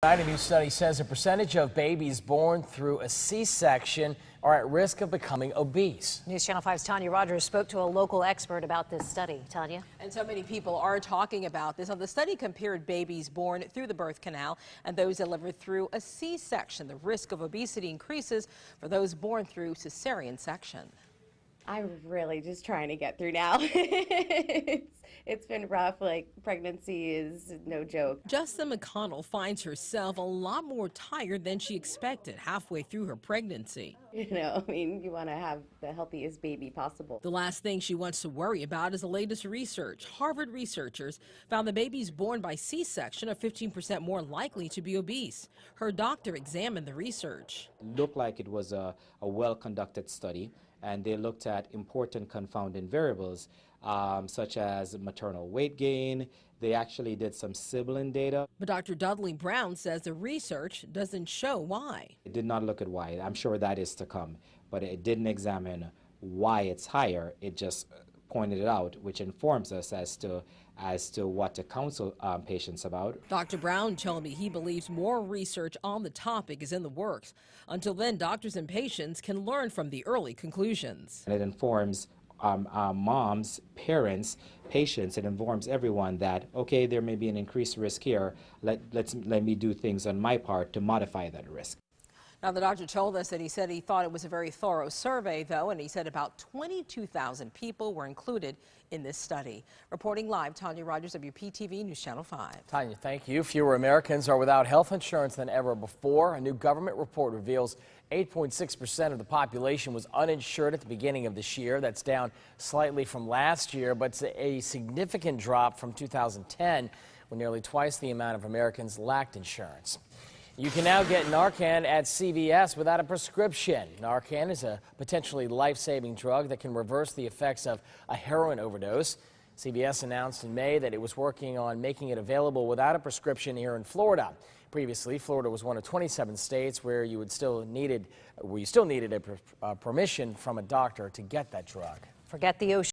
A new study says a percentage of babies born through a C-section are at risk of becoming obese. News Channel 5's Tanya Rogers spoke to a local expert about this study. Tanya? And so many people are talking about this. Now, the study compared babies born through the birth canal and those delivered through a C-section. The risk of obesity increases for those born through cesarean section. I'm really just trying to get through now. It's been rough. Like, pregnancy is no joke. Justin McConnell finds herself a lot more tired than she expected halfway through her pregnancy. You know, I mean, you want to have the healthiest baby possible. The last thing she wants to worry about is the latest research. Harvard researchers found that babies born by C-section are 15% more likely to be obese. Her doctor examined the research. It looked like it was a well-conducted study, and they looked at important confounding variables such as maternal weight gain. They actually did some sibling data. But Dr. Dudley Brown says the research doesn't show why. It did not look at why. I'm sure that is to come, but it didn't examine why it's higher. It just pointed it out, which informs us as to what to counsel patients about. Dr. Brown told me he believes more research on the topic is in the works. Until then, doctors and patients can learn from the early conclusions. And it informs moms, parents, patients. It informs everyone that, okay, there may be an increased risk here. Let me do things on my part to modify that risk. Now, the doctor told us that he thought it was a very thorough survey, though, and he said about 22,000 people were included in this study. Reporting live, Tanya Rogers, WPTV News Channel 5. Tanya, thank you. Fewer Americans are without health insurance than ever before. A new government report reveals 8.6% of the population was uninsured at the beginning of this year. That's down slightly from last year, but it's a significant drop from 2010, when nearly twice the amount of Americans lacked insurance. You can now get Narcan at CVS without a prescription. Narcan is a potentially life-saving drug that can reverse the effects of a heroin overdose. CVS announced in May that it was working on making it available without a prescription here in Florida. Previously, Florida was one of 27 states where you still needed a permission from a doctor to get that drug. Forget the ocean.